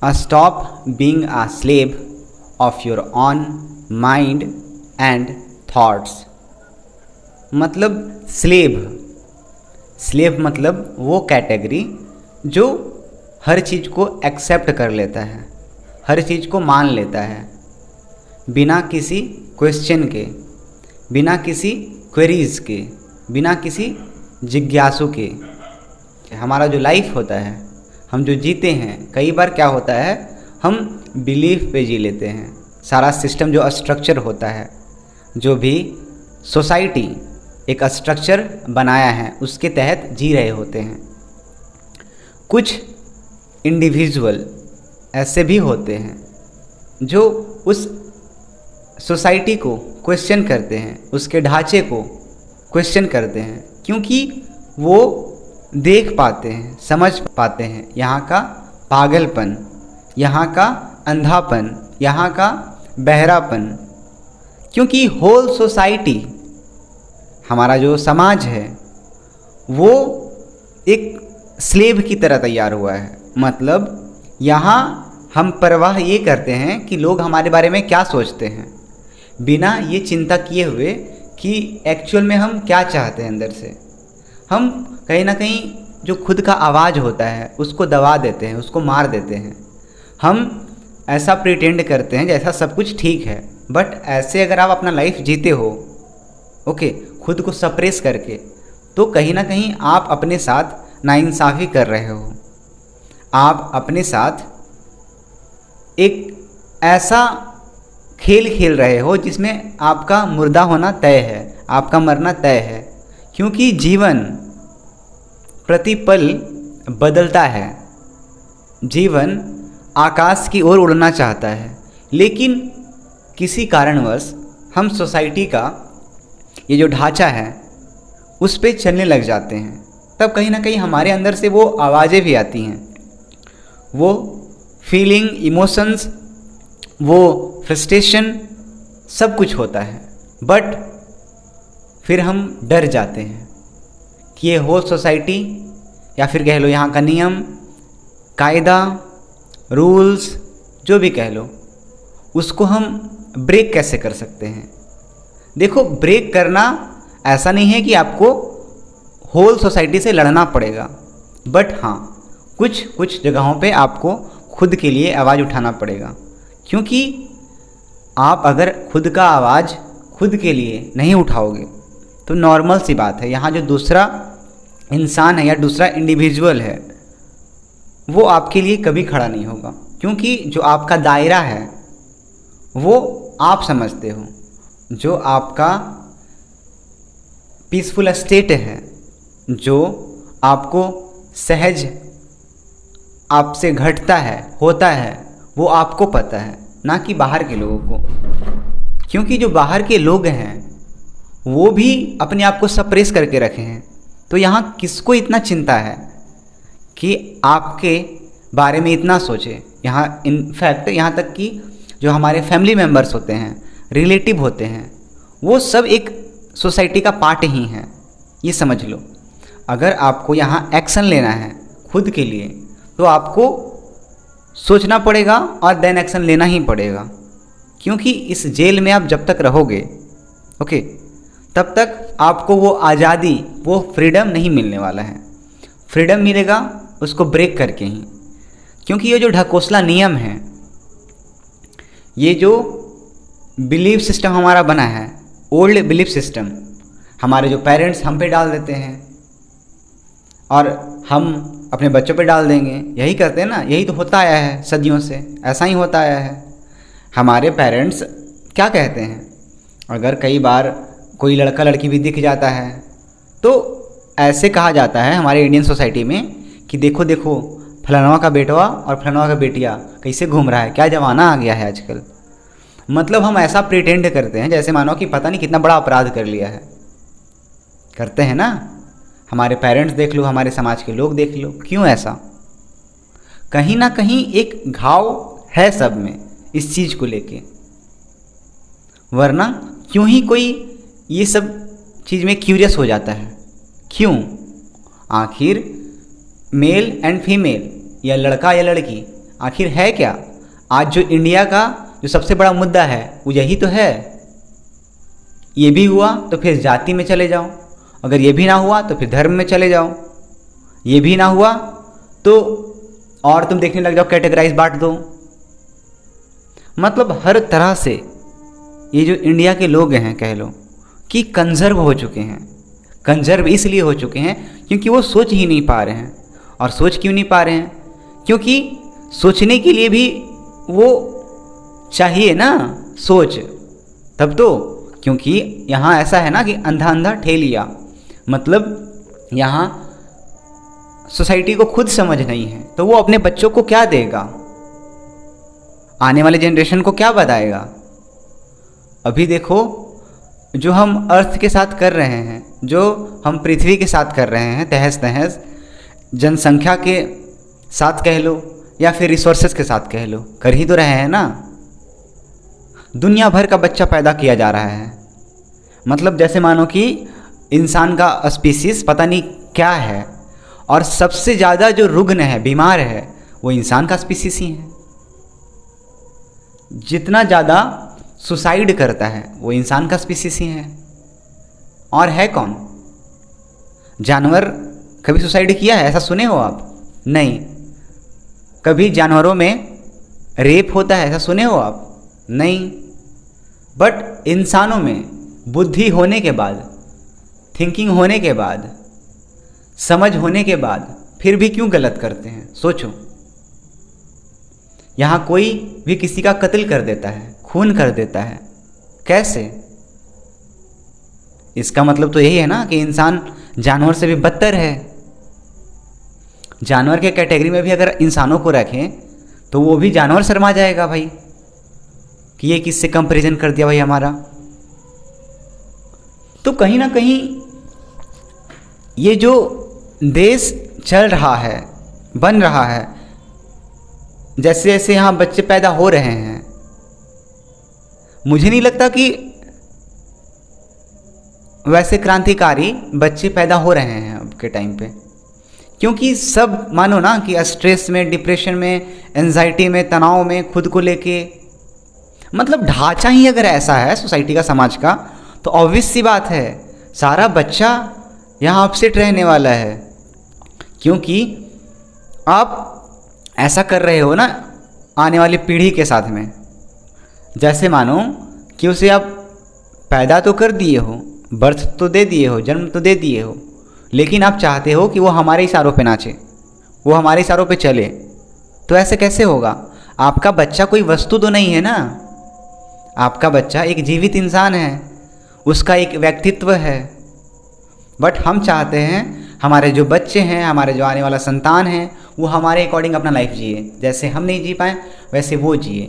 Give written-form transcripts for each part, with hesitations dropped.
Stop being a slave of your own mind and thoughts। मतलब slave मतलब वो category जो हर चीज़ को एक्सेप्ट कर लेता है, हर चीज़ को मान लेता है, बिना किसी क्वेश्चन के, बिना किसी क्वेरीज के, बिना किसी जिज्ञासु के। हमारा जो लाइफ होता है, हम जो जीते हैं, कई बार क्या होता है, हम बिलीफ पे जी लेते हैं। सारा सिस्टम जो स्ट्रक्चर होता है, जो भी सोसाइटी एक स्ट्रक्चर बनाया है, उसके तहत जी रहे होते हैं। कुछ इंडिविजुअल ऐसे भी होते हैं जो उस सोसाइटी को क्वेश्चन करते हैं, उसके ढांचे को क्वेश्चन करते हैं, क्योंकि वो देख पाते हैं, समझ पाते हैं यहाँ का पागलपन, यहाँ का अंधापन, यहाँ का बहरापन। क्योंकि होल सोसाइटी, हमारा जो समाज है, वो एक स्लेव की तरह तैयार हुआ है। मतलब यहाँ हम परवाह ये करते हैं कि लोग हमारे बारे में क्या सोचते हैं, बिना ये चिंता किए हुए कि एक्चुअल में हम क्या चाहते हैं अंदर से। हम कहीं ना कहीं जो खुद का आवाज़ होता है उसको दबा देते हैं, उसको मार देते हैं। हम ऐसा प्रिटेंड करते हैं जैसा सब कुछ ठीक है, बट ऐसे अगर आप अपना लाइफ जीते हो, ओके, खुद को सप्रेस करके, तो कहीं ना कहीं आप अपने साथ नाइंसाफ़ी कर रहे हो। आप अपने साथ एक ऐसा खेल खेल रहे हो जिसमें आपका मुर्दा होना तय है, आपका मरना तय है। क्योंकि जीवन प्रतिपल बदलता है, जीवन आकाश की ओर उड़ना चाहता है, लेकिन किसी कारणवश हम सोसाइटी का ये जो ढांचा है उस पे चलने लग जाते हैं। तब कहीं ना कहीं हमारे अंदर से वो आवाज़ें भी आती हैं, वो फीलिंग, इमोशंस, वो फ्रस्ट्रेशन, सब कुछ होता है। बट फिर हम डर जाते हैं कि ये होल सोसाइटी, या फिर कह लो यहाँ का नियम कायदा, रूल्स, जो भी कह लो, उसको हम ब्रेक कैसे कर सकते हैं। देखो, ब्रेक करना ऐसा नहीं है कि आपको होल सोसाइटी से लड़ना पड़ेगा, बट हाँ, कुछ जगहों पे आपको खुद के लिए आवाज़ उठाना पड़ेगा। क्योंकि आप अगर खुद का आवाज़ खुद के लिए नहीं उठाओगे तो नॉर्मल सी बात है, यहाँ जो दूसरा इंसान है या दूसरा इंडिविजुअल है वो आपके लिए कभी खड़ा नहीं होगा। क्योंकि जो आपका दायरा है वो आप समझते हो, जो आपका पीसफुल स्टेट है, जो आपको सहज आपसे घटता है, होता है, वो आपको पता है, ना कि बाहर के लोगों को। क्योंकि जो बाहर के लोग हैं वो भी अपने आप को सप्रेस करके रखे हैं। तो यहाँ किसको इतना चिंता है कि आपके बारे में इतना सोचे। यहाँ इनफैक्ट यहाँ तक कि जो हमारे फैमिली मेम्बर्स होते हैं, रिलेटिव होते हैं, वो सब एक सोसाइटी का पार्ट ही हैं, ये समझ लो। अगर आपको यहाँ एक्शन लेना है खुद के लिए तो आपको सोचना पड़ेगा और देन एक्शन लेना ही पड़ेगा। क्योंकि इस जेल में आप जब तक रहोगे, ओके, तब तक आपको वो आज़ादी, वो फ्रीडम नहीं मिलने वाला है। फ्रीडम मिलेगा उसको ब्रेक करके ही। क्योंकि ये जो ढकोसला नियम है, ये जो बिलीफ सिस्टम हमारा बना है, ओल्ड बिलीफ सिस्टम, हमारे जो पेरेंट्स हम पे डाल देते हैं और हम अपने बच्चों पे डाल देंगे। यही करते हैं ना, यही तो होता आया है सदियों से, ऐसा ही होता आया है। हमारे पेरेंट्स क्या कहते हैं, अगर कई बार कोई लड़का लड़की भी दिख जाता है तो ऐसे कहा जाता है हमारे इंडियन सोसाइटी में कि देखो देखो फलानवा का बेटवा और फलानवा का बेटिया कैसे घूम रहा है, क्या ज़माना आ गया है आजकल। मतलब हम ऐसा प्रिटेंड करते हैं जैसे मानो कि पता नहीं कितना बड़ा अपराध कर लिया है। करते हैं ना, हमारे पेरेंट्स देख लो, हमारे समाज के लोग देख लो। क्यों ऐसा? कहीं ना कहीं एक घाव है सब में इस चीज़ को लेके, वरना क्यों ही कोई ये सब चीज़ में क्यूरियस हो जाता है। क्यों? आखिर मेल एंड फीमेल या लड़का या लड़की आखिर है क्या? आज जो इंडिया का जो सबसे बड़ा मुद्दा है वो यही तो है। ये भी हुआ तो फिर जाति में चले जाओ, अगर ये भी ना हुआ तो फिर धर्म में चले जाओ, ये भी ना हुआ तो और तुम देखने लग जाओ, कैटेगराइज बांट दो। मतलब हर तरह से ये जो इंडिया के लोग हैं कह लो कि कंजर्व हो चुके हैं। कंजर्व इसलिए हो चुके हैं क्योंकि वो सोच ही नहीं पा रहे हैं। और सोच क्यों नहीं पा रहे हैं? क्योंकि सोचने के लिए भी वो चाहिए ना सोच, तब तो। क्योंकि यहाँ ऐसा है ना कि अंधा अंधा ठेलिया, मतलब यहाँ सोसाइटी को खुद समझ नहीं है, तो वो अपने बच्चों को क्या देगा, आने वाले जनरेशन को क्या बताएगा? अभी देखो जो हम अर्थ के साथ कर रहे हैं, जो हम पृथ्वी के साथ कर रहे हैं तहस नहस, जनसंख्या के साथ कह लो या फिर रिसोर्सेज के साथ कह लो, कर ही तो रहे हैं ना। दुनिया भर का बच्चा पैदा किया जा रहा है। मतलब जैसे मानो कि इंसान का स्पीसीज पता नहीं क्या है, और सबसे ज़्यादा जो रुग्ण है, बीमार है, वो इंसान का स्पीसीज ही है। जितना ज़्यादा सुसाइड करता है वो इंसान का स्पीसीज ही है। और है कौन? जानवर कभी सुसाइड किया है ऐसा सुने हो आप? नहीं। कभी जानवरों में रेप होता है ऐसा सुने हो आप? नहीं। बट इंसानों में बुद्धि होने के बाद, थिंकिंग होने के बाद, समझ होने के बाद फिर भी क्यों गलत करते हैं? सोचो। यहाँ कोई भी किसी का कत्ल कर देता है, खून कर देता है, कैसे? इसका मतलब तो यही है ना कि इंसान जानवर से भी बदतर है। जानवर के कैटेगरी में भी अगर इंसानों को रखें तो वो भी जानवर शर्मा जाएगा भाई कि ये किससे कंपैरिजन कर दिया भाई हमारा। तो कहीं ना कहीं ये जो देश चल रहा है, बन रहा है, जैसे जैसे यहाँ बच्चे पैदा हो रहे हैं, मुझे नहीं लगता कि वैसे क्रांतिकारी बच्चे पैदा हो रहे हैं अब के टाइम पे। क्योंकि सब मानो ना कि स्ट्रेस में, डिप्रेशन में, एंजाइटी में, तनाव में, खुद को लेके, मतलब ढांचा ही अगर ऐसा है सोसाइटी का, समाज का, तो ऑब्वियस सी बात है सारा बच्चा यहाँ अपसेट रहने वाला है। क्योंकि आप ऐसा कर रहे हो ना आने वाली पीढ़ी के साथ में, जैसे मानो कि उसे आप पैदा तो कर दिए हो, बर्थ तो दे दिए हो, जन्म तो दे दिए हो, लेकिन आप चाहते हो कि वो हमारे इशारों पे नाचे, वो हमारे इशारों पे चले। तो ऐसे कैसे होगा? आपका बच्चा कोई वस्तु तो नहीं है ना, आपका बच्चा एक जीवित इंसान है, उसका एक व्यक्तित्व है। बट हम चाहते हैं हमारे जो बच्चे हैं, हमारे जो आने वाला संतान है, वो हमारे अकॉर्डिंग अपना लाइफ जिए, जैसे हम नहीं जी पाए वैसे वो जिए।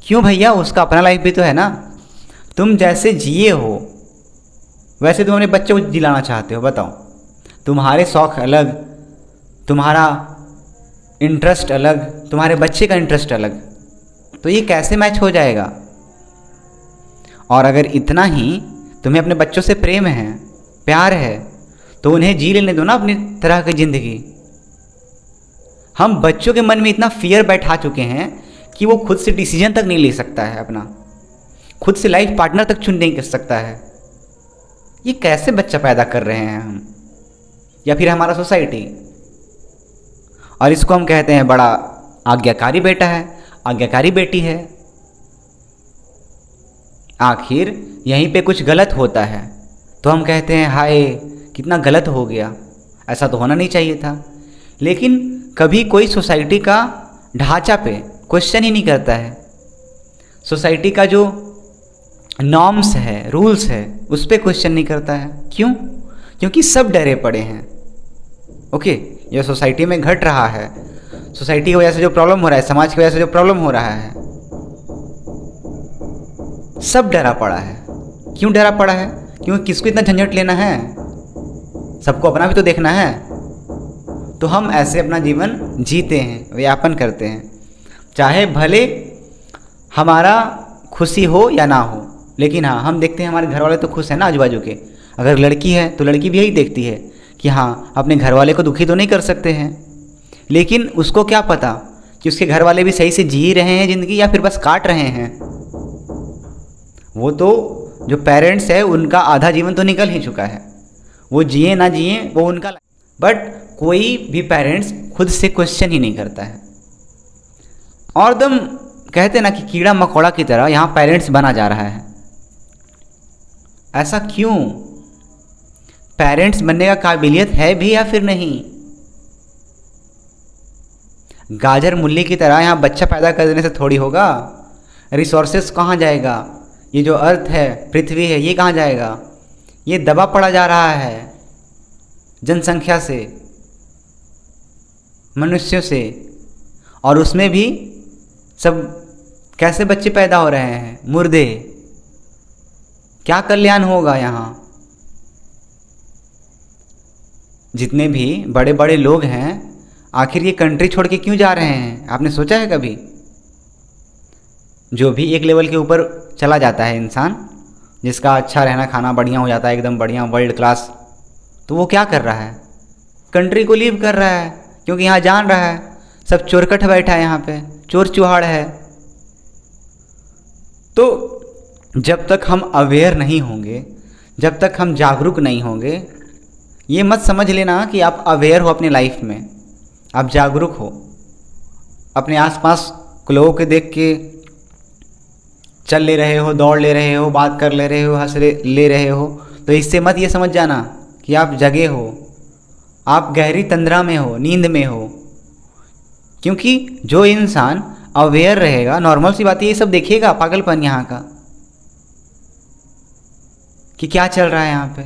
क्यों भैया? उसका अपना लाइफ भी तो है ना। तुम जैसे जिए हो वैसे तुम अपने बच्चे को जिलाना चाहते हो, बताओ। तुम्हारे शौक़ अलग, तुम्हारा इंटरेस्ट अलग, तुम्हारे बच्चे का इंटरेस्ट अलग, तो ये कैसे मैच हो जाएगा? और अगर इतना ही तुम्हें अपने बच्चों से प्रेम है, प्यार है, तो उन्हें जी लेने दो ना अपनी तरह की ज़िंदगी। हम बच्चों के मन में इतना फियर बैठा चुके हैं कि वो खुद से डिसीजन तक नहीं ले सकता है अपना, खुद से लाइफ पार्टनर तक चुन नहीं कर सकता है। ये कैसे बच्चा पैदा कर रहे हैं हम, या फिर हमारा सोसाइटी? और इसको हम कहते हैं बड़ा आज्ञाकारी बेटा है, आज्ञाकारी बेटी है। आखिर यहीं पे कुछ गलत होता है तो हम कहते हैं हाय कितना गलत हो गया, ऐसा तो होना नहीं चाहिए था। लेकिन कभी कोई सोसाइटी का ढांचा पे क्वेश्चन ही नहीं करता है। सोसाइटी का जो नॉर्म्स है, रूल्स है, उस पर क्वेश्चन नहीं करता है। क्यों? क्योंकि सब डरे पड़े हैं। ओके, ये सोसाइटी में घट रहा है, सोसाइटी की वजह से जो प्रॉब्लम हो रहा है, समाज की वजह से जो प्रॉब्लम हो रहा है, सब डरा पड़ा है। क्यों डरा पड़ा है? क्योंकि किसको इतना झंझट लेना है, सबको अपना भी तो देखना है। तो हम ऐसे अपना जीवन जीते हैं, व्यापन करते हैं, चाहे भले हमारा खुशी हो या ना हो। लेकिन हाँ, हम देखते हैं हमारे घर वाले तो खुश हैं ना आजू बाजू के। अगर लड़की है तो लड़की भी यही देखती है कि हाँ अपने घर वाले को दुखी तो नहीं कर सकते हैं। लेकिन उसको क्या पता कि उसके घर वाले भी सही से जी रहे हैं ज़िंदगी या फिर बस काट रहे हैं। वो तो जो पेरेंट्स है उनका आधा जीवन तो निकल ही चुका है, वो जिए ना जिए वो उनका। बट कोई भी पेरेंट्स खुद से क्वेश्चन ही नहीं करता है। और एकदम कहते ना कि कीड़ा मकोड़ा की तरह यहाँ पेरेंट्स बना जा रहा है। ऐसा क्यों? पेरेंट्स बनने का काबिलियत है भी या फिर नहीं? गाजर मूली की तरह यहाँ बच्चा पैदा कर देने से थोड़ी होगा। रिसोर्सेस कहाँ जाएगा? ये जो अर्थ है, पृथ्वी है, ये कहाँ जाएगा? ये दबा पड़ा जा रहा है जनसंख्या से, मनुष्यों से, और उसमें भी सब कैसे बच्चे पैदा हो रहे हैं? मुर्दे। क्या कल्याण होगा यहाँ? जितने भी बड़े बड़े लोग हैं आखिर ये कंट्री छोड़ के क्यों जा रहे हैं? आपने सोचा है कभी? जो भी एक लेवल के ऊपर चला जाता है इंसान, जिसका अच्छा रहना खाना बढ़िया हो जाता है, एकदम बढ़िया वर्ल्ड क्लास, तो वो क्या कर रहा है? कंट्री को लीव कर रहा है, क्योंकि यहाँ जान रहा है सब चोरकट बैठा है, यहाँ पे चोर चुहाड़ है। तो जब तक हम अवेयर नहीं होंगे, जब तक हम जागरूक नहीं होंगे, ये मत समझ लेना कि आप अवेयर हो अपने लाइफ में, आप जागरूक हो। अपने आसपास के लोगों के देख के चल ले रहे हो, दौड़ ले रहे हो, बात कर ले रहे हो, हंस ले रहे हो, तो इससे मत ये समझ जाना कि आप जगे हो, आप गहरी तंद्रा में हो, नींद में हो। क्योंकि जो इंसान अवेयर रहेगा, नॉर्मल सी बात है, ये सब देखेगा पागलपन यहाँ का कि क्या चल रहा है यहाँ पे।